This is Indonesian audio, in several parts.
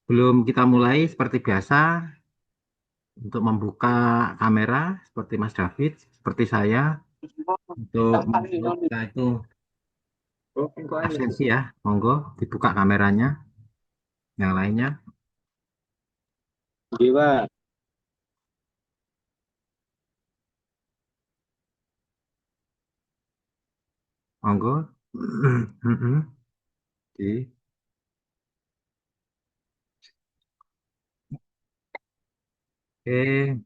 Sebelum kita mulai, seperti biasa, untuk membuka kamera, seperti Mas David, seperti saya, untuk kita itu absensi ya, monggo dibuka kameranya, yang lainnya, Dewa, monggo. Oke, Oke,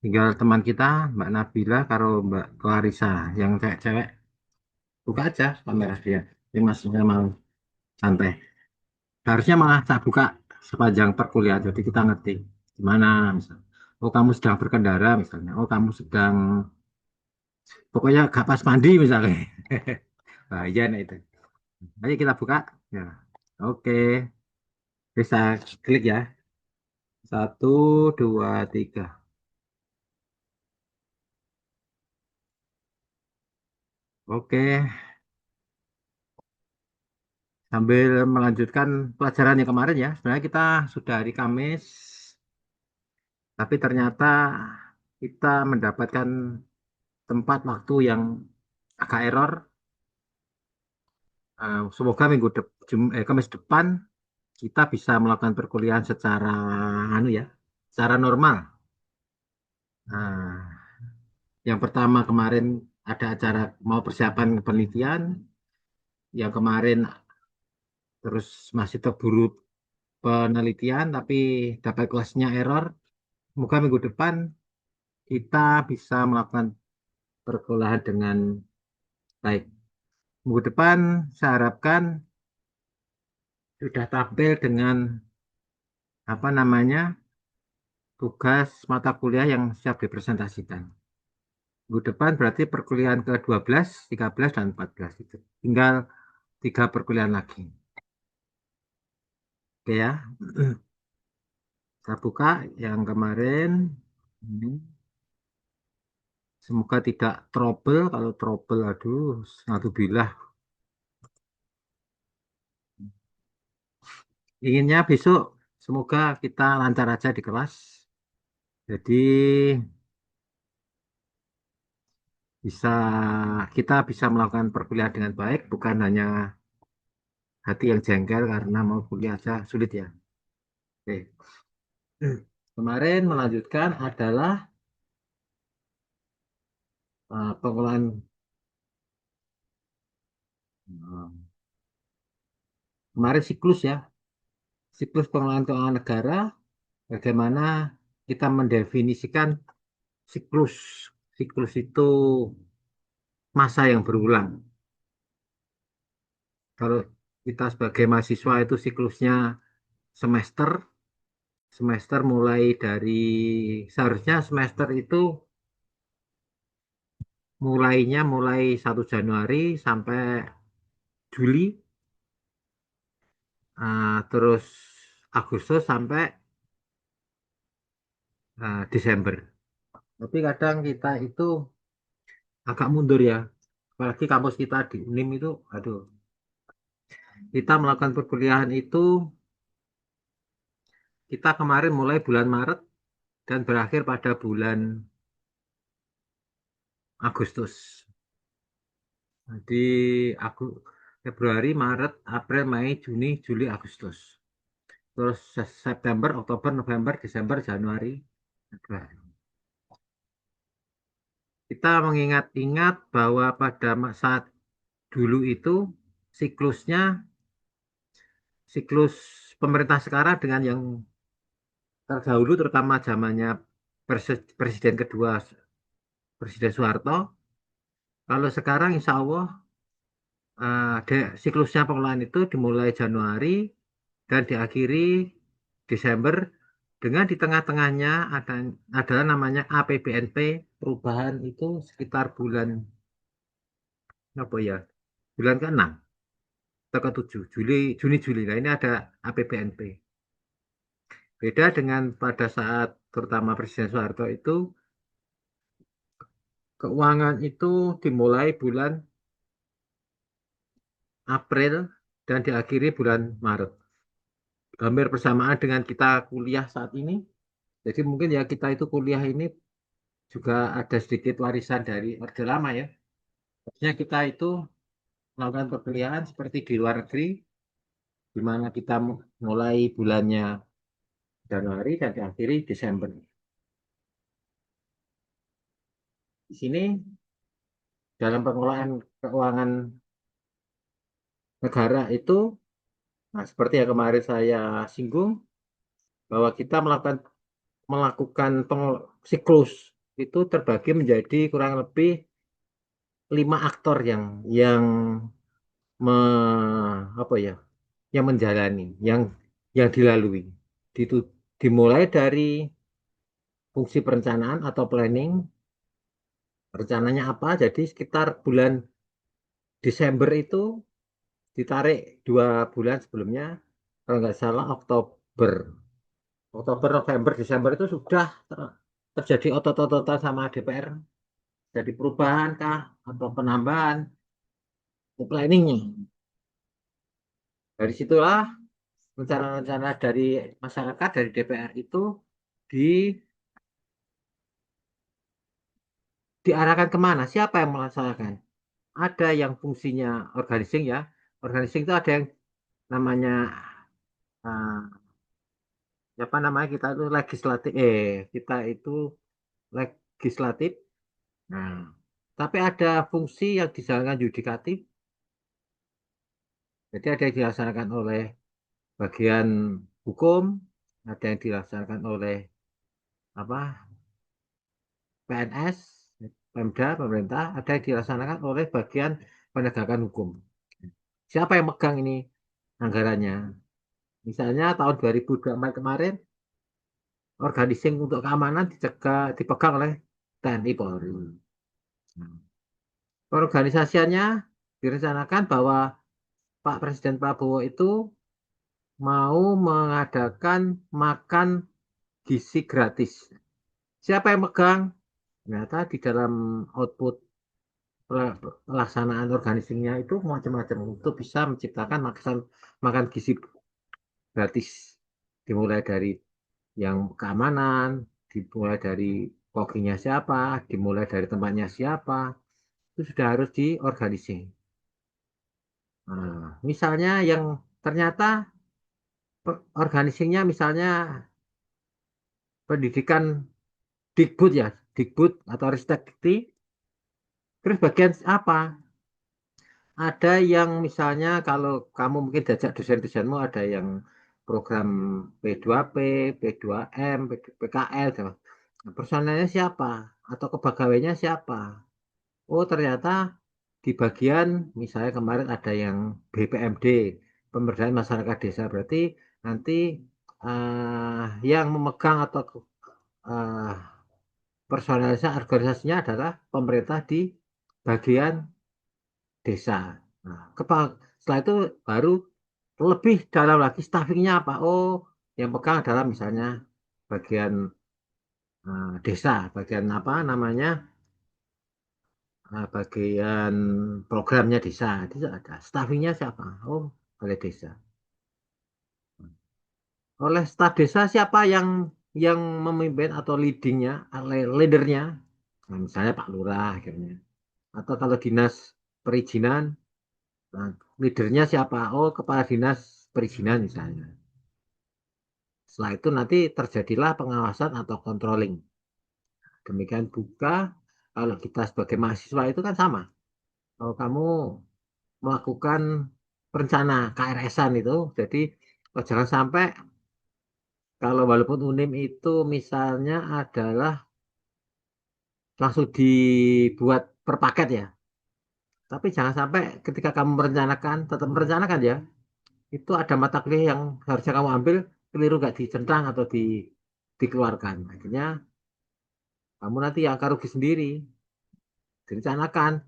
tinggal teman kita, Mbak Nabila, karo Mbak Clarissa, yang cewek-cewek, buka aja kamera dia. Ini maksudnya mau santai. Harusnya malah saya buka sepanjang perkuliahan, jadi kita ngerti gimana misalnya. Oh, kamu sedang berkendara misalnya. Oh, kamu sedang pokoknya gak pas mandi misalnya. Bahaya nih itu. Ayo kita buka. Ya. Oke, bisa klik ya. Satu, dua, tiga. Oke, sambil melanjutkan pelajaran yang kemarin ya. Sebenarnya kita sudah hari Kamis, tapi ternyata kita mendapatkan tempat waktu yang agak error. Semoga Kamis depan kita bisa melakukan perkuliahan secara anu ya, secara normal. Nah, yang pertama kemarin ada acara mau persiapan penelitian, yang kemarin terus masih terburu penelitian tapi dapat kelasnya error. Semoga minggu depan kita bisa melakukan perkuliahan dengan baik. Minggu depan saya harapkan sudah tampil dengan apa namanya tugas mata kuliah yang siap dipresentasikan. Minggu depan berarti perkuliahan ke-12, 13, dan 14 itu. Tinggal 3 perkuliahan lagi. Oke ya. Kita buka yang kemarin. Ini. Semoga tidak trouble. Kalau trouble, aduh, naudzubillah. Inginnya besok, semoga kita lancar aja di kelas. Jadi bisa kita bisa melakukan perkuliahan dengan baik, bukan hanya hati yang jengkel karena mau kuliah aja sulit ya. Oke. Kemarin melanjutkan adalah pengelolaan kemarin siklus ya, siklus pengelolaan keuangan negara, bagaimana kita mendefinisikan siklus. Siklus itu masa yang berulang. Kalau kita sebagai mahasiswa itu siklusnya semester, semester mulai dari seharusnya semester itu mulai 1 Januari sampai Juli, terus Agustus sampai Desember. Tapi kadang kita itu agak mundur ya. Apalagi kampus kita di UNIM itu, aduh, kita melakukan perkuliahan itu, kita kemarin mulai bulan Maret dan berakhir pada bulan Agustus. Jadi aku Februari, Maret, April, Mei, Juni, Juli, Agustus. Terus September, Oktober, November, Desember, Januari, Februari. Kita mengingat-ingat bahwa pada saat dulu itu siklusnya, siklus pemerintah sekarang dengan yang terdahulu terutama zamannya Presiden kedua Presiden Soeharto. Kalau sekarang insya Allah siklusnya pengelolaan itu dimulai Januari dan diakhiri Desember dengan di tengah-tengahnya adalah namanya APBNP perubahan itu sekitar bulan apa ya? Bulan ke-6 atau ke-7 Juni Juli. Nah, ini ada APBNP. Beda dengan pada saat terutama Presiden Soeharto itu keuangan itu dimulai bulan April dan diakhiri bulan Maret. hampir bersamaan dengan kita kuliah saat ini. Jadi mungkin ya kita itu kuliah ini juga ada sedikit warisan dari Orde Lama ya. Maksudnya kita itu melakukan perkuliahan seperti di luar negeri, di mana kita mulai bulannya Januari dan diakhiri Desember. Di sini dalam pengelolaan keuangan negara itu, nah seperti yang kemarin saya singgung, bahwa kita melakukan siklus itu terbagi menjadi kurang lebih 5 aktor yang me, apa ya, yang menjalani, yang dilalui. Ditu, dimulai dari fungsi perencanaan atau planning, rencananya apa? Jadi sekitar bulan Desember itu ditarik 2 bulan sebelumnya, kalau nggak salah Oktober. Oktober, November, Desember itu sudah terjadi otot-ototan sama DPR. Jadi perubahan kah atau penambahan planningnya. Dari situlah rencana-rencana dari masyarakat, dari DPR itu di, diarahkan kemana? Siapa yang melaksanakan? Ada yang fungsinya organizing ya. Organizing itu ada yang namanya apa namanya, kita itu legislatif, kita itu legislatif. Nah, tapi ada fungsi yang dijalankan yudikatif. Jadi ada yang dilaksanakan oleh bagian hukum, ada yang dilaksanakan oleh apa, PNS, Pemda, pemerintah, ada yang dilaksanakan oleh bagian penegakan hukum. Siapa yang megang ini anggarannya? Misalnya tahun 2024 kemarin, organizing untuk keamanan dipegang oleh TNI Polri. Nah, organisasinya direncanakan bahwa Pak Presiden Prabowo itu mau mengadakan makan gizi gratis. Siapa yang megang? Ternyata di dalam output pelaksanaan organisasinya itu macam-macam untuk bisa menciptakan makan gizi gratis. Dimulai dari yang keamanan, dimulai dari kokinya siapa, dimulai dari tempatnya siapa, itu sudah harus diorganisir. Nah, misalnya yang ternyata organisasinya misalnya pendidikan Dikbud ya, Dikbud atau Ristekti, terus bagian apa? Ada yang misalnya kalau kamu mungkin diajak dosen-dosenmu ada yang program P2P, P2M, PKL, gitu. Nah, personelnya siapa? Atau kepegawainya siapa? Oh ternyata di bagian misalnya kemarin ada yang BPMD, pemberdayaan masyarakat desa, berarti nanti yang memegang atau eh, personalisasi organisasinya adalah pemerintah di bagian desa. Nah, setelah itu baru lebih dalam lagi staffingnya apa? Oh, yang pegang adalah misalnya bagian desa, bagian apa namanya, bagian programnya desa. Itu ada. Staffingnya siapa? Oh, oleh desa. Oleh staf desa siapa yang memimpin atau leadingnya, leadernya? Nah, misalnya Pak Lurah, akhirnya. Atau kalau dinas perizinan, nah, leadernya siapa? Oh, kepala dinas perizinan misalnya. Setelah itu nanti terjadilah pengawasan atau controlling. Demikian juga kalau kita sebagai mahasiswa itu kan sama. Kalau kamu melakukan rencana KRS-an itu, jadi jangan sampai kalau walaupun UNIM itu misalnya adalah langsung dibuat per paket ya. Tapi jangan sampai ketika kamu merencanakan, tetap merencanakan ya, itu ada mata kuliah yang harusnya kamu ambil, keliru nggak dicentang atau dikeluarkan. Akhirnya kamu nanti yang akan rugi sendiri. Direncanakan.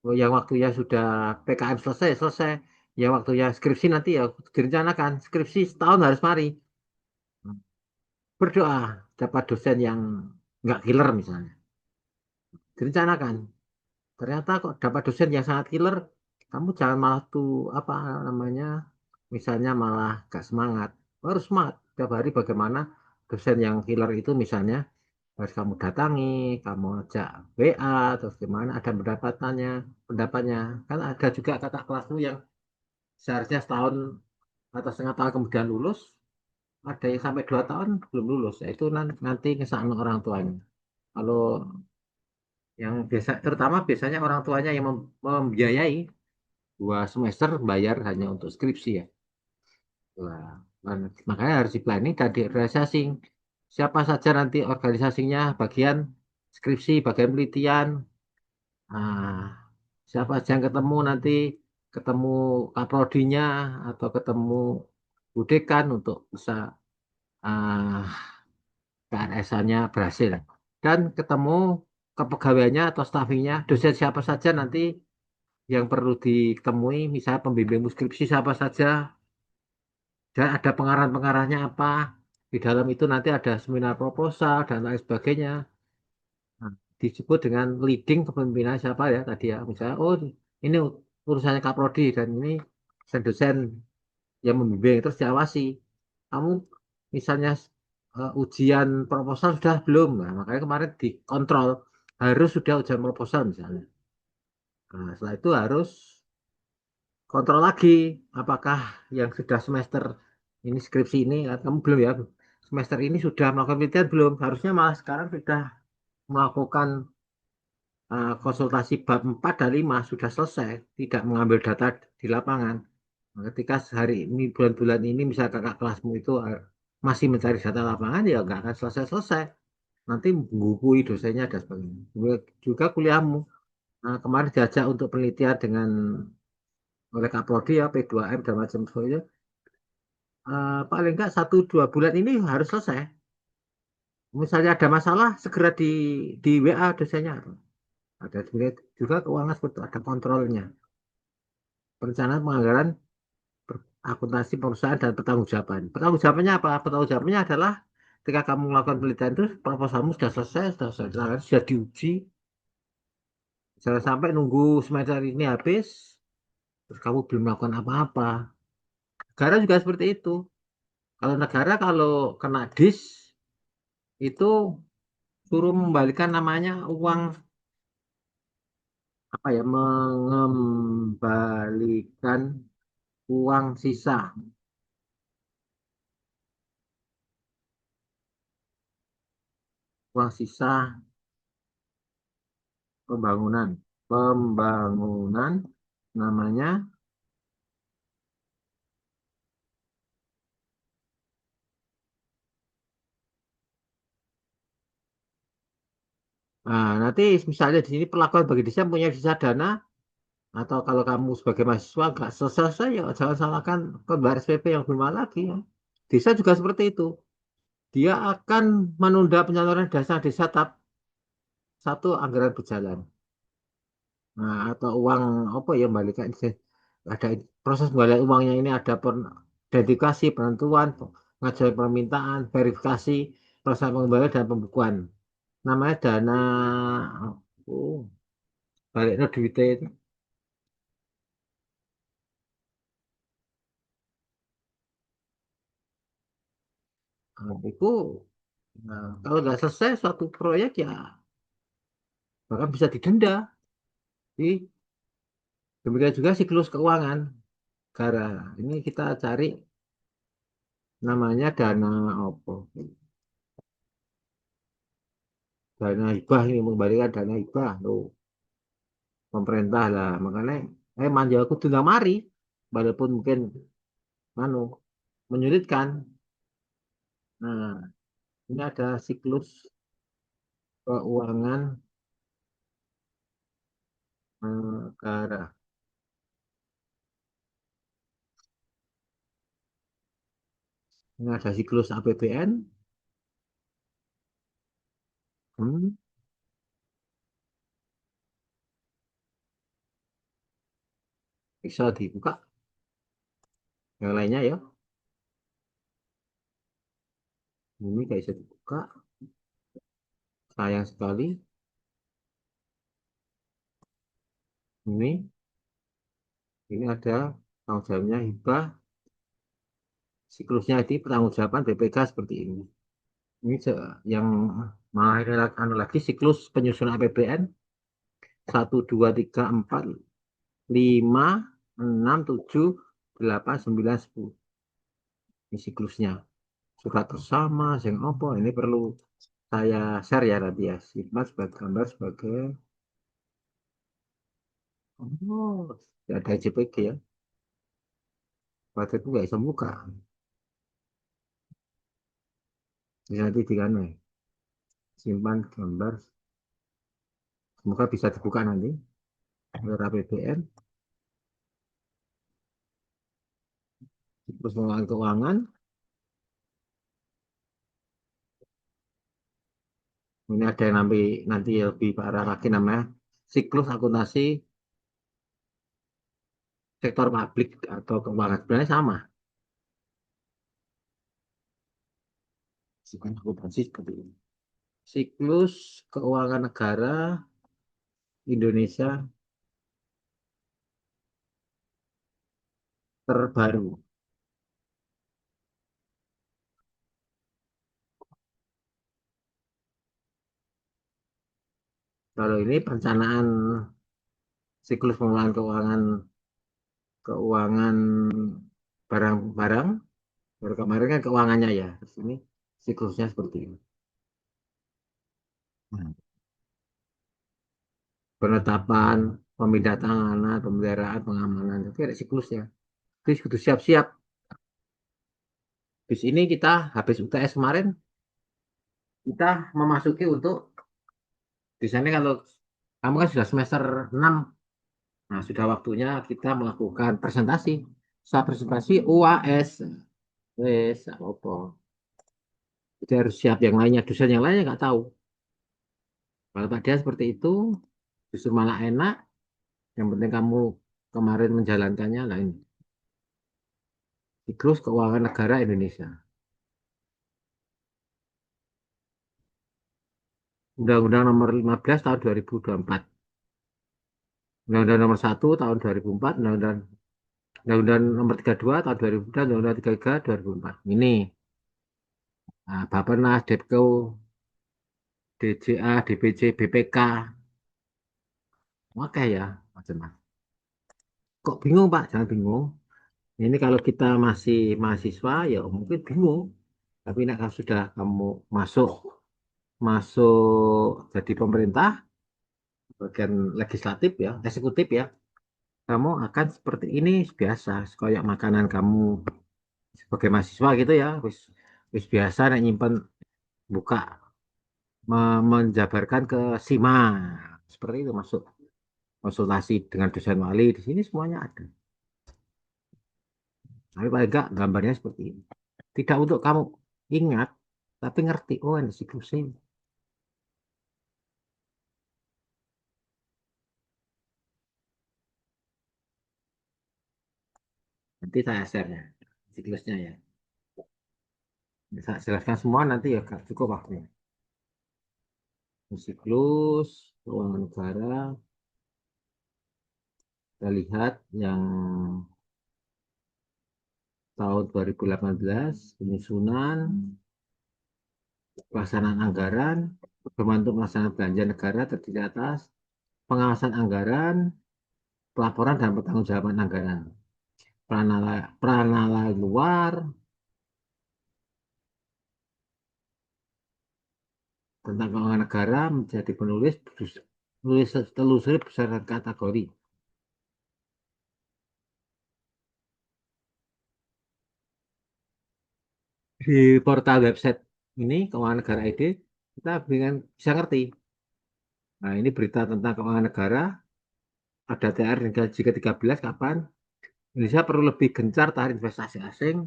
Oh, yang waktunya sudah PKM selesai, selesai. Yang waktunya skripsi nanti ya direncanakan. Skripsi setahun harus mari. Berdoa dapat dosen yang nggak killer misalnya. Direncanakan. Ternyata kok dapat dosen yang sangat killer, kamu jangan malah tuh apa namanya, misalnya malah gak semangat. Harus smart. Tiap hari bagaimana dosen yang killer itu misalnya harus kamu datangi, kamu ajak WA, terus gimana ada pendapatnya. Kan ada juga kakak kelasmu yang seharusnya setahun atau setengah tahun kemudian lulus, ada yang sampai 2 tahun belum lulus. Ya, itu nanti kesalahan orang tuanya. Kalau yang biasa, terutama biasanya orang tuanya yang membiayai 2 semester bayar hanya untuk skripsi ya. Wah, makanya harus di planning dan di realisasi. Siapa saja nanti organisasinya, bagian skripsi, bagian penelitian. Nah, siapa aja yang ketemu nanti, ketemu kaprodinya atau ketemu budekan untuk bisa KRS-nya berhasil. Dan ketemu kepegawaiannya atau staffingnya, dosen siapa saja nanti yang perlu ditemui, misalnya pembimbing skripsi siapa saja, dan ada pengarah-pengarahnya apa. Di dalam itu nanti ada seminar proposal dan lain sebagainya. Nah, disebut dengan leading kepemimpinan siapa ya tadi ya. Misalnya, oh ini urusannya Kaprodi dan ini dosen-dosen yang membimbing terus diawasi. Kamu misalnya ujian proposal sudah belum? Nah, makanya kemarin dikontrol harus sudah ujian proposal misalnya. Nah, setelah itu harus kontrol lagi apakah yang sudah semester ini skripsi ini kamu belum ya semester ini sudah melakukan penelitian belum harusnya malah sekarang sudah melakukan konsultasi bab 4 dan 5 sudah selesai tidak mengambil data di lapangan. Nah, ketika sehari ini bulan-bulan ini misalnya kakak kelasmu itu masih mencari data lapangan ya nggak akan selesai-selesai nanti menggugui dosennya dan sebagainya juga kuliahmu. Nah, kemarin diajak untuk penelitian dengan oleh Kaprodi ya P2M dan macam sebagainya. Paling enggak 1 2 bulan ini harus selesai. Misalnya ada masalah, segera di WA dosennya. Ada juga keuangan seperti itu, ada kontrolnya. Perencanaan penganggaran, akuntansi perusahaan dan pertanggungjawaban. Pertanggungjawabannya apa? Pertanggungjawabannya adalah ketika kamu melakukan penelitian itu proposalmu sudah diuji. Jangan sampai nunggu semester ini habis, terus kamu belum melakukan apa-apa. Negara juga seperti itu. Kalau negara kalau kena dis itu suruh membalikan namanya uang apa ya mengembalikan uang sisa uang sisa pembangunan pembangunan namanya nah, nanti misalnya di sini perlakuan bagi desa punya sisa dana atau kalau kamu sebagai mahasiswa nggak selesai ya jangan salahkan pembayar SPP yang belum lagi ya. Desa juga seperti itu dia akan menunda penyaluran dana desa tahap 1 anggaran berjalan. Nah, atau uang apa ya balikan ada proses pembalikan uangnya ini ada dedikasi penentuan pengajuan permintaan verifikasi proses pengembalian dan pembukuan namanya dana oh, balik no duitnya itu. Nah, itu nah, kalau nggak selesai suatu proyek ya bahkan bisa didenda. Jadi demikian juga siklus keuangan negara ini kita cari namanya dana apa dana hibah ini mengembalikan dana hibah loh pemerintah lah makanya manja aku tunda mari walaupun mungkin manu menyulitkan. Nah ini ada siklus keuangan negara ini ada siklus APBN. hmm, Bisa dibuka yang lainnya ya ini nggak bisa dibuka sayang sekali ini ada tanggung jawabnya hibah Siklusnya di pertanggungjawaban BPK seperti ini. Ini yang anu lagi siklus penyusunan APBN 1, 2, 3, 4, 5, 6, 7, 8, 9, 10. Ini siklusnya. Surat bersama, sing opo. Ini perlu saya share ya nanti ya. Sifat sebagai gambar sebagai ya ada JPG ya. Waktu itu nggak bisa buka. Jadi nanti di kan simpan gambar. Semoga bisa dibuka nanti. APBN, siklus pengelolaan keuangan. Ini ada yang nanti lebih parah lagi namanya siklus akuntansi sektor publik atau keuangan. Sebenarnya sama. Siklus akuntansi seperti ini. Siklus keuangan negara Indonesia terbaru. Kalau ini perencanaan siklus pengelolaan keuangan barang-barang. Baru kemarin kan keuangannya ya. Terus ini siklusnya seperti ini. Nah, penetapan, pemindahan tanganan, pemeliharaan, pengamanan. Itu ada siklusnya. Terus kudu siap-siap. Habis ini kita habis UTS kemarin kita memasuki untuk di sana kalau kamu kan sudah semester 6. Nah, sudah waktunya kita melakukan presentasi. Saat presentasi UAS. Wes, apa? Jadi harus siap yang lainnya. Dosen yang lainnya nggak tahu. Kalau Pak Dia seperti itu, justru malah enak. Yang penting kamu kemarin menjalankannya lah ini. Siklus Keuangan Negara Indonesia. Undang-Undang Nomor 15 Tahun 2024. Undang-Undang Nomor 1 Tahun 2004. Undang-Undang Nomor 32 Tahun 2004. Undang-Undang 33 2004. Ini Bappenas, Depko, DJA, DPC, BPK. Oke ya, macam-macam. Kok bingung Pak? Jangan bingung. Ini kalau kita masih mahasiswa ya mungkin bingung. Tapi nak kalau sudah kamu masuk masuk jadi pemerintah, bagian legislatif ya, eksekutif ya, kamu akan seperti ini biasa. Kayak makanan kamu sebagai mahasiswa gitu ya, wis wis biasa nak nyimpen buka menjabarkan ke SIMA seperti itu masuk konsultasi dengan dosen wali di sini semuanya ada. Tapi paling enggak gambarnya seperti ini. Tidak untuk kamu ingat, tapi ngerti. Oh, ini siklusnya. Nanti saya share ya, siklusnya ya. Saya jelaskan semua nanti ya, Kak, cukup waktunya. Siklus, keuangan negara, kita lihat yang tahun 2018, penyusunan, pelaksanaan anggaran, pedoman untuk pelaksanaan belanja negara terdiri atas pengawasan anggaran, pelaporan dan pertanggungjawaban anggaran. Pranala luar tentang keuangan negara menjadi penulis telusuri berdasarkan kategori. Di portal website ini keuangan negara ID kita bisa ngerti. Nah, ini berita tentang keuangan negara, ada TR hingga jika 13 kapan Indonesia perlu lebih gencar tarik investasi asing.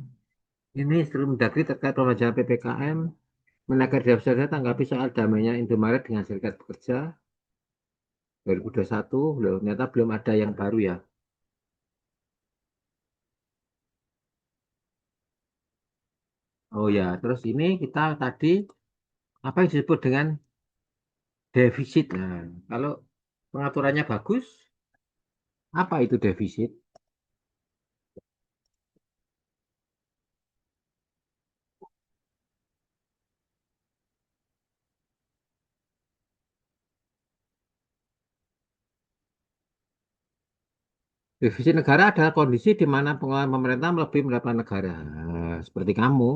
Ini sebelum Mendagri terkait perpanjangan PPKM, Menaker Dewasa tanggapi soal damainya Indomaret dengan Serikat Pekerja 2021. Loh, ternyata belum ada yang baru ya. Oh ya, terus ini kita tadi apa yang disebut dengan defisit. Nah, kalau pengaturannya bagus, apa itu defisit? Defisit negara adalah kondisi di mana pengeluaran pemerintah melebihi pendapatan negara. Seperti kamu,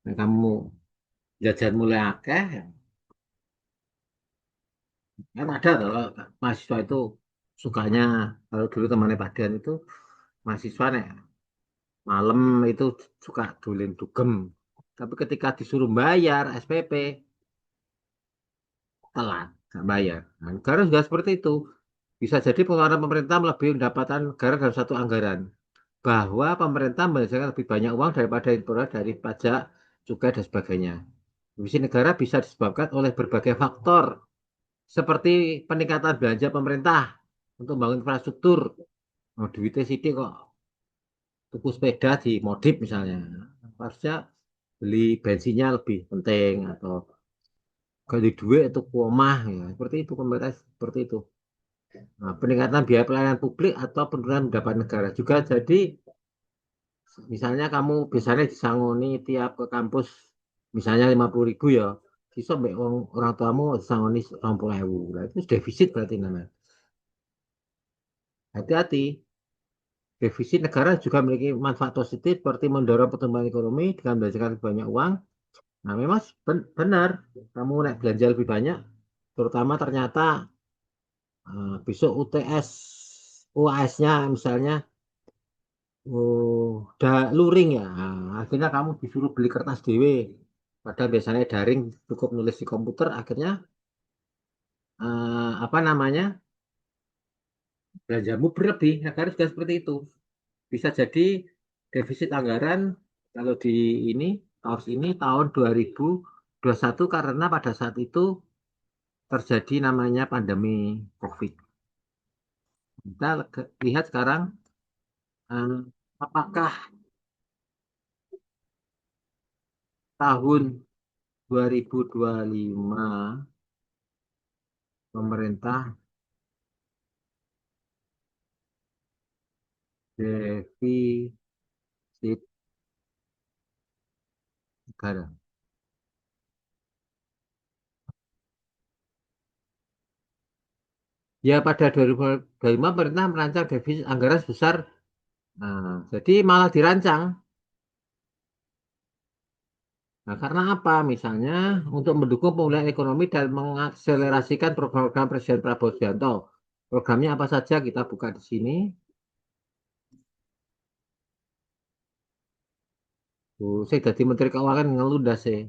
nah, kamu jajan mulai akeh, kan ada tuh, kalau mahasiswa itu sukanya, kalau dulu temannya Padian itu mahasiswa nih malam itu suka dolen dugem. Tapi ketika disuruh bayar SPP, telat, nggak bayar. Nah, negara juga seperti itu. Bisa jadi pengeluaran pemerintah melebihi pendapatan negara dalam satu anggaran. Bahwa pemerintah menghasilkan lebih banyak uang daripada yang diperoleh dari pajak, cukai, dan sebagainya. Defisit negara bisa disebabkan oleh berbagai faktor, seperti peningkatan belanja pemerintah untuk membangun infrastruktur. Oh, duitnya sidik kok, tuku sepeda di modif misalnya. Harusnya beli bensinnya lebih penting, atau ganti duit atau omah, ya. Seperti itu, pemerintah seperti itu. Nah, peningkatan biaya pelayanan publik atau penurunan pendapatan negara juga jadi. Misalnya kamu biasanya disangoni tiap ke kampus, misalnya 50.000 ya, bisa mbak orang tuamu disangoni 20.000. Nah, itu defisit berarti namanya. Hati-hati. Defisit negara juga memiliki manfaat positif seperti mendorong pertumbuhan ekonomi dengan membelanjakan lebih banyak uang. Nah, memang benar, kamu naik belanja lebih banyak, terutama ternyata besok UTS, UAS-nya misalnya, oh, udah luring ya. Nah, akhirnya kamu disuruh beli kertas dewe. Padahal biasanya daring cukup nulis di komputer. Akhirnya apa namanya, belanjamu berlebih. Negara juga seperti itu. Bisa jadi defisit anggaran kalau di ini tahun 2021, karena pada saat itu terjadi namanya pandemi COVID. Kita lihat sekarang, eh, apakah tahun 2025 pemerintah defisit negara. Ya, pada 2025 pemerintah merancang defisit anggaran sebesar, jadi malah dirancang. Nah, karena apa? Misalnya untuk mendukung pemulihan ekonomi dan mengakselerasikan program Presiden Prabowo Subianto. Programnya apa saja kita buka di sini. Saya jadi Menteri Keuangan ngeludas sih.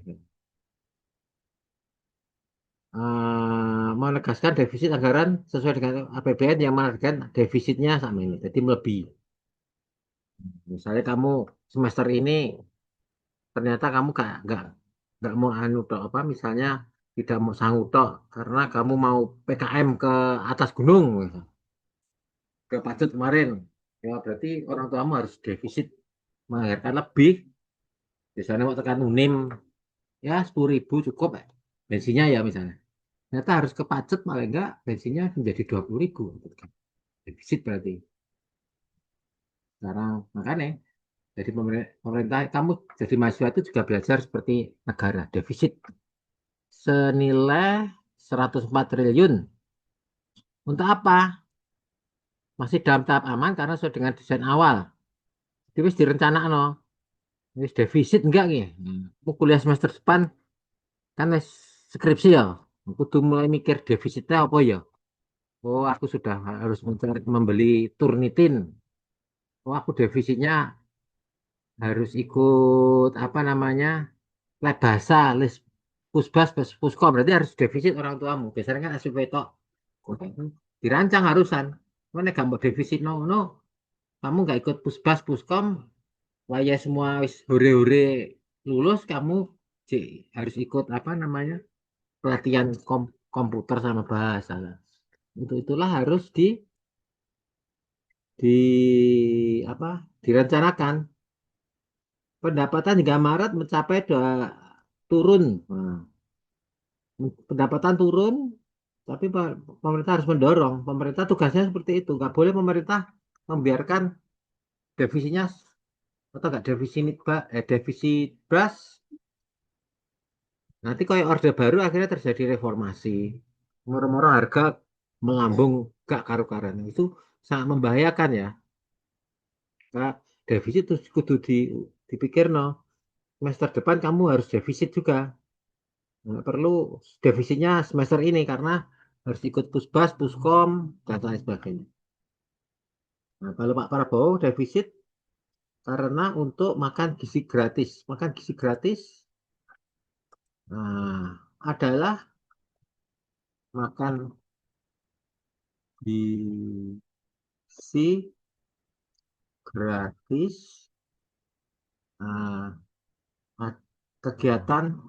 Menegaskan defisit anggaran sesuai dengan APBN yang menargetkan defisitnya sama ini. Jadi melebihi. Misalnya kamu semester ini ternyata kamu nggak mau anu tok, apa misalnya tidak mau sanggup tok karena kamu mau PKM ke atas gunung misal, ke Pacut kemarin, ya berarti orang tuamu harus defisit mengajarkan lebih. Misalnya mau tekan UNIM, ya 10.000 cukup ya, bensinnya ya misalnya, ternyata harus ke Pacut, malah enggak, bensinnya menjadi 20.000, defisit berarti sekarang. Makanya jadi pemerintah, kamu jadi mahasiswa itu juga belajar seperti negara. Defisit senilai 104 triliun. Untuk apa? Masih dalam tahap aman karena sesuai dengan desain awal. Itu wis direncanakan, no. Wis defisit enggak nih? Aku kuliah semester depan kan wis skripsi ya. Aku tuh mulai mikir defisitnya apa ya? Oh, aku sudah harus mencari membeli Turnitin. Oh, aku defisitnya harus ikut apa namanya? Les bahasa, les pusbas, puskom. Berarti harus defisit orang tuamu. Biasanya kan SPP tok. Dirancang harusan. Mana gak mau defisit, no, no. Kamu nggak ikut pusbas, puskom, waya semua wis hore-hore lulus, kamu harus ikut apa namanya, pelatihan komputer sama bahasa. Itulah harus di apa, direncanakan. Pendapatan hingga Maret mencapai turun. Nah, pendapatan turun, tapi pemerintah harus mendorong. Pemerintah tugasnya seperti itu. Nggak boleh pemerintah membiarkan defisitnya, atau nggak defisit beras. Nanti kayak Orde Baru akhirnya terjadi reformasi. Murah-murah harga melambung gak karu-karuan. Itu sangat membahayakan ya. Kak, defisit terus kudu dipikir no. Semester depan kamu harus defisit juga. Nggak perlu defisitnya semester ini karena harus ikut pusbas, puskom, dan lain sebagainya. Nah, kalau Pak Prabowo defisit karena untuk makan gizi gratis. Makan gizi gratis adalah makan gizi gratis, ah, kegiatan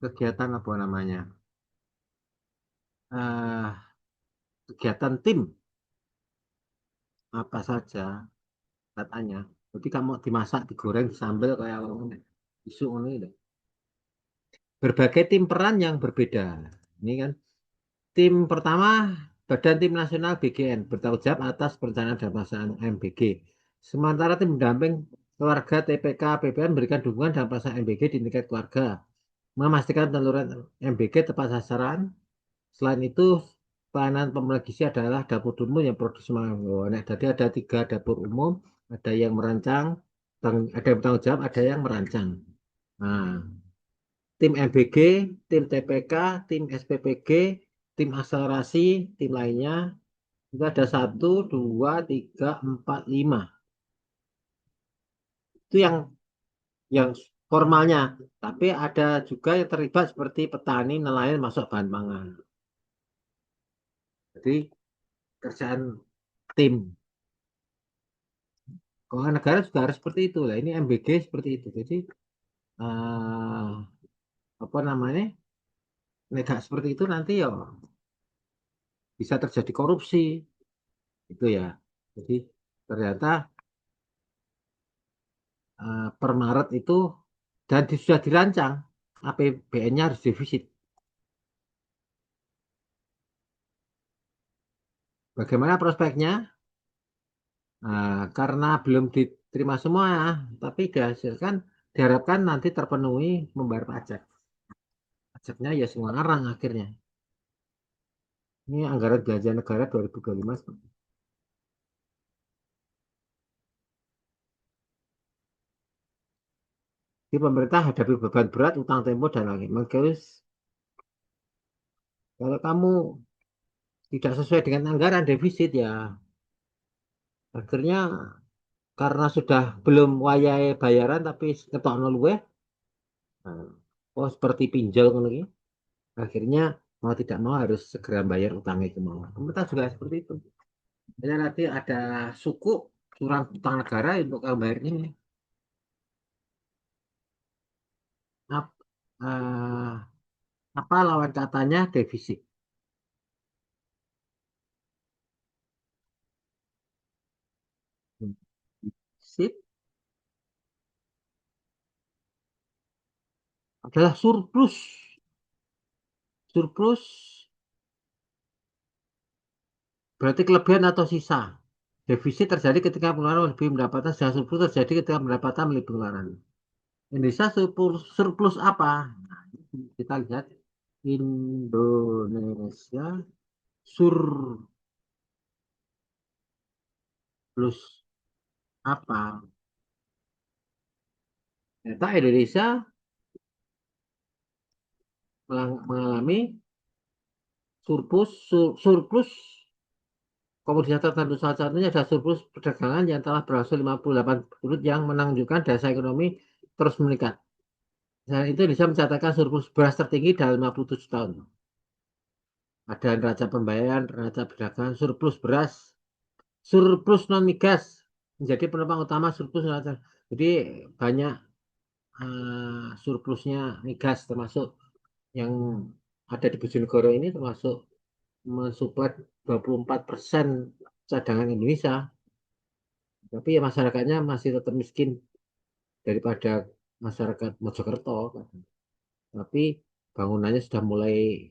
kegiatan apa namanya? Ah, kegiatan tim apa saja katanya. Jadi kamu dimasak, digoreng, disambel kayak isu ini deh. Berbagai tim peran yang berbeda. Ini kan tim pertama Badan Tim Nasional BGN bertanggung jawab atas perencanaan dan pelaksanaan MBG. Sementara tim pendamping keluarga TPK BPN memberikan dukungan dalam pelaksanaan MBG di tingkat keluarga, memastikan penyaluran MBG tepat sasaran. Selain itu, peranan pemerintah gizi adalah dapur umum yang produksi makanan. Nah, jadi ada tiga dapur umum, ada yang merancang, ada yang bertanggung jawab, ada yang merancang. Nah, tim MBG, tim TPK, tim SPPG, tim akselerasi, tim lainnya itu ada satu, dua, tiga, empat, lima. Itu yang formalnya. Tapi ada juga yang terlibat seperti petani, nelayan, masuk bahan pangan. Jadi kerjaan tim. Keuangan negara juga harus seperti itu lah. Ini MBG seperti itu. Jadi eh, apa namanya? Negara seperti itu nanti ya bisa terjadi korupsi itu ya. Jadi ternyata per Maret itu dan sudah dirancang APBN-nya harus defisit. Bagaimana prospeknya? Karena belum diterima semua, tapi dihasilkan diharapkan nanti terpenuhi membayar pajak. Pajaknya ya semua orang akhirnya. Ini anggaran belanja negara 2025. Jadi pemerintah hadapi beban berat, utang tempo dan lain. Makanya kalau kamu tidak sesuai dengan anggaran defisit ya akhirnya karena sudah belum wayahe bayaran tapi ketokno luweh. Nah, oh seperti pinjol ngono iki. Akhirnya mau tidak mau harus segera bayar utang itu mau. Pemerintah juga seperti itu. Jadi nanti ada suku kurang utang negara untuk kamu bayar ini. Ap- eh, apa lawan katanya defisit? Defisit adalah surplus. Surplus berarti kelebihan atau sisa. Defisit terjadi ketika pengeluaran lebih pendapatan, sedangkan surplus terjadi ketika pendapatan lebih pengeluaran. Indonesia surplus apa? Nah, kita lihat Indonesia surplus apa? Ternyata Indonesia mengalami surplus komoditas tertentu, salah satunya ada surplus perdagangan yang telah berhasil 58 bulan yang menunjukkan daya ekonomi terus meningkat. Dan itu bisa mencatatkan surplus beras tertinggi dalam 57 tahun. Ada neraca pembayaran, neraca perdagangan, surplus beras, surplus non migas menjadi penopang utama surplus neraca. Jadi banyak surplusnya migas termasuk yang ada di Bojonegoro ini termasuk mensuplai 24% cadangan Indonesia. Tapi ya masyarakatnya masih tetap miskin daripada masyarakat Mojokerto. Tapi bangunannya sudah mulai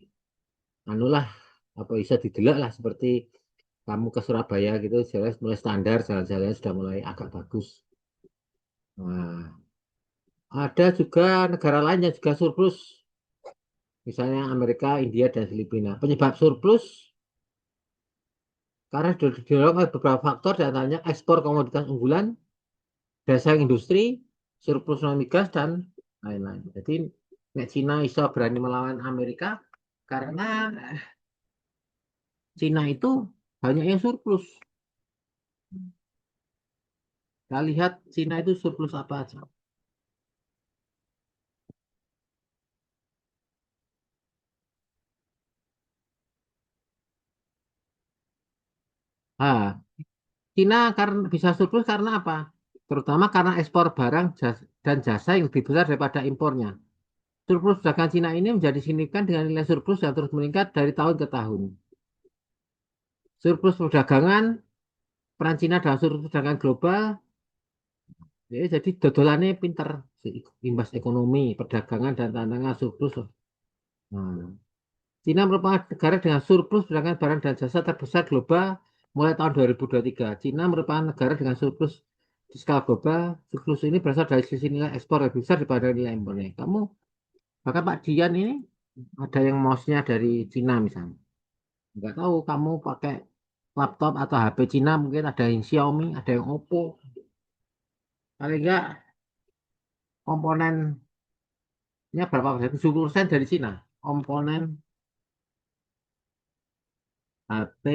anulah apa bisa didelok lah seperti kamu ke Surabaya gitu jalan mulai standar jalan-jalan sudah mulai agak bagus. Nah, ada juga negara lain yang juga surplus, misalnya Amerika, India, dan Filipina. Penyebab surplus Karena didorong oleh beberapa faktor, di antaranya ekspor komoditas unggulan, daya saing industri, surplus non migas, dan lain-lain. Jadi, nek Cina bisa berani melawan Amerika karena Cina itu banyak yang surplus. Kita lihat Cina itu surplus apa aja. Nah, Cina karena bisa surplus karena apa? Terutama karena ekspor barang dan jasa yang lebih besar daripada impornya. Surplus dagangan Cina ini menjadi signifikan dengan nilai surplus yang terus meningkat dari tahun ke tahun. Surplus perdagangan, peran Cina dalam surplus perdagangan global, ya, jadi dodolannya pinter. Imbas ekonomi, perdagangan, dan tantangan surplus. Nah, Cina merupakan negara dengan surplus perdagangan barang dan jasa terbesar global mulai tahun 2023. Cina merupakan negara dengan surplus di skala global. Surplus ini berasal dari sisi nilai ekspor lebih besar daripada nilai impornya. Kamu, bahkan Pak Dian ini ada yang mouse-nya dari Cina misalnya. Nggak tahu kamu pakai laptop atau HP Cina, mungkin ada yang Xiaomi, ada yang Oppo. Paling enggak komponennya berapa persen? 70% dari Cina. Komponen HP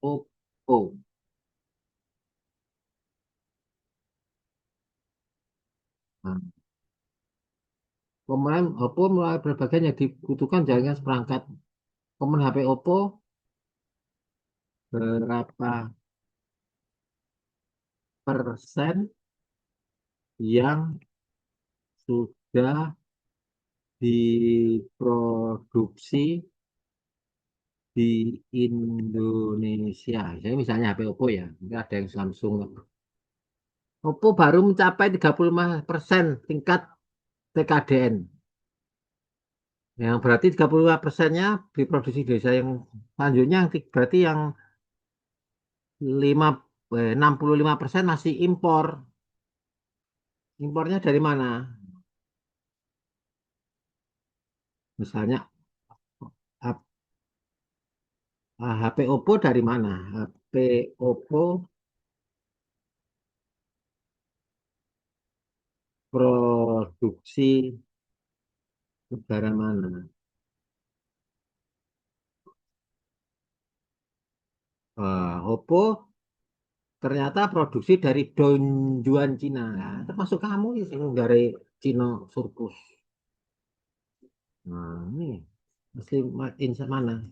Oppo. Nah, komponen Oppo mulai berbagai yang dibutuhkan jaringan seperangkat. Komponen HP Oppo berapa persen yang sudah diproduksi di Indonesia? Jadi misalnya HP Oppo ya, mungkin ada yang Samsung. Oppo baru mencapai 35% tingkat TKDN. Yang berarti 35%-nya diproduksi di Indonesia. Yang selanjutnya berarti yang 65% masih impor. Impornya dari mana? Misalnya HP Oppo dari mana? HP Oppo produksi negara mana? Oppo ternyata produksi dari Donjuan Cina. Nah, termasuk kamu yang dari Cina surplus. Nah, ini mesti mana?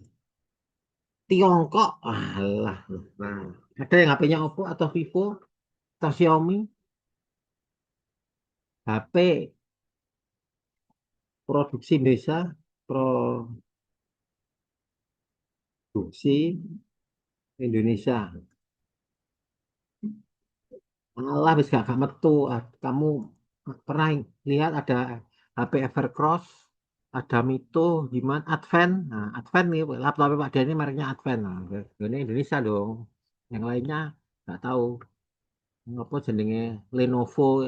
Tiongkok. Alah. Nah, ada yang HP-nya Oppo atau Vivo atau Xiaomi? HP produksi Indonesia, produksi Indonesia. Alah, bisa gak metu. Kamu pernah lihat ada HP Evercross, ada Mito, gimana? Advent. Nah, Advent nih, laptop Pak Denny mereknya Advent. Nah, ini Indonesia dong. Yang lainnya nggak tahu. Apa jenenge Lenovo,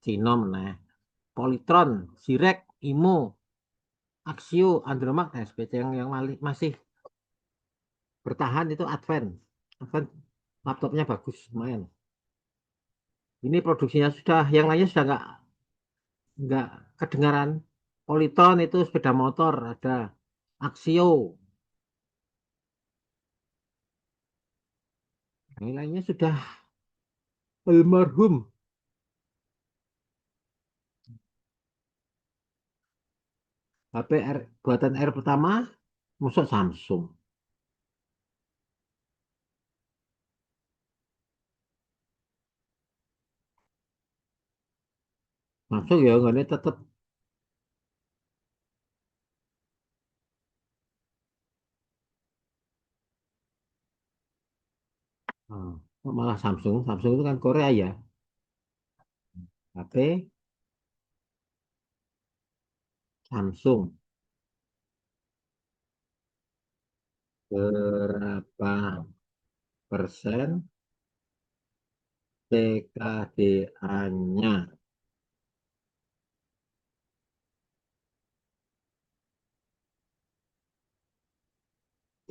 Cina meneh. Polytron, Zirek, Imo, Axio, Andromax, SPC yang masih bertahan itu Advent. Advent laptopnya bagus, lumayan. Ini produksinya sudah, yang lainnya sudah nggak kedengaran. Polytron itu sepeda motor, ada Axio, yang lainnya sudah almarhum. HP buatan R pertama, masuk Samsung. Samsung ya nggak ini tetap kok malah Samsung. Samsung itu kan Korea ya. HP Samsung berapa persen TKDA-nya?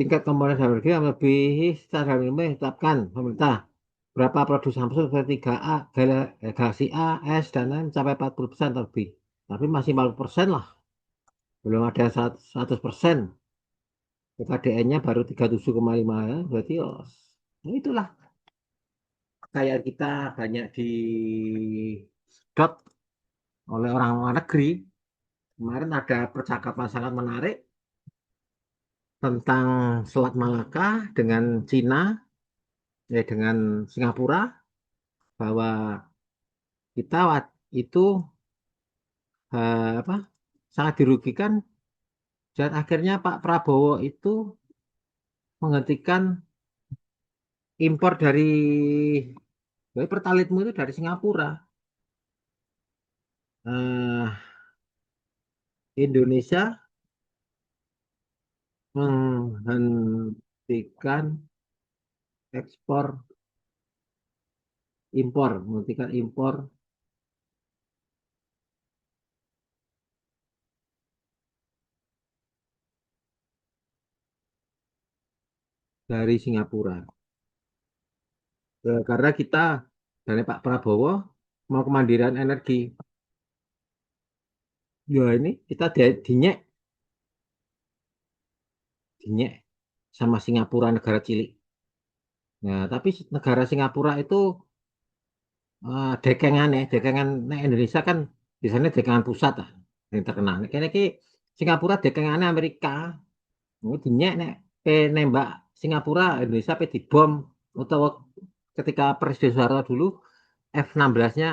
tingkat komponen dalam negeri yang melebihi standar minimum yang ditetapkan pemerintah. Berapa produksi Samsung seperti 3A, Galaxy A, S, dan lain mencapai 40% lebih. Tapi masih 40% lah. Belum ada 100%. PKDN-nya baru 37,5 ya. Berarti oh, ya itulah. Kayak kita banyak di dot oleh orang luar negeri. Kemarin ada percakapan sangat menarik tentang Selat Malaka dengan Cina, dengan Singapura, bahwa kita itu apa sangat dirugikan dan akhirnya Pak Prabowo itu menghentikan impor dari pertalitmu itu dari Singapura. Eh, Indonesia menghentikan ekspor menghentikan impor dari Singapura. Karena kita dari Pak Prabowo mau kemandirian energi. Ya ini kita dinyek, dinyek sama Singapura negara cilik. Nah, tapi negara Singapura itu dekengan ya, dekengan nek Indonesia kan di sana dekengan pusat lah yang terkenal. Kayaknya ki Singapura dekengannya Amerika. Ini dinyek nek nembak Singapura Indonesia pe dibom utawa ketika Presiden Soeharto dulu F-16-nya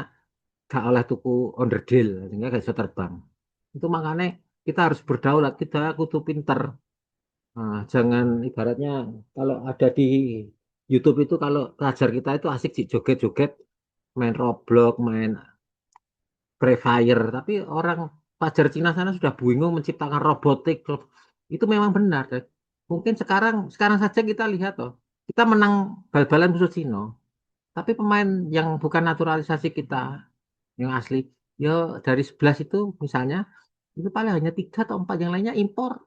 gak oleh tuku onderdil sehingga gak bisa terbang. Itu makanya kita harus berdaulat, kita kudu pinter. Nah, jangan ibaratnya kalau ada di YouTube itu kalau pelajar kita itu asik sih joget-joget, main Roblox, main Free Fire, tapi orang pelajar Cina sana sudah bingung menciptakan robotik. Itu memang benar. Dan mungkin sekarang sekarang saja kita lihat toh, kita menang bal-balan musuh Cina, tapi pemain yang bukan naturalisasi kita, yang asli, ya dari 11 itu misalnya, itu paling hanya 3 atau 4 yang lainnya impor.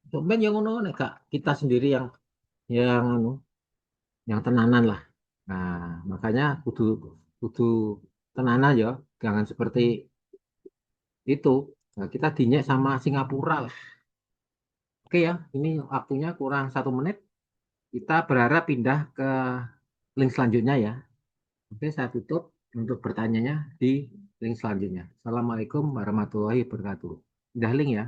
Cuman yang ngono nek gak kita sendiri yang anu, yang tenanan lah. Nah, makanya kudu kudu tenanan ya, jangan seperti itu. Nah, kita dinyek sama Singapura lah. Oke ya, ini waktunya kurang 1 menit. Kita berharap pindah ke link selanjutnya ya. Oke, saya tutup untuk bertanyanya di link selanjutnya. Assalamualaikum warahmatullahi wabarakatuh. Pindah link ya.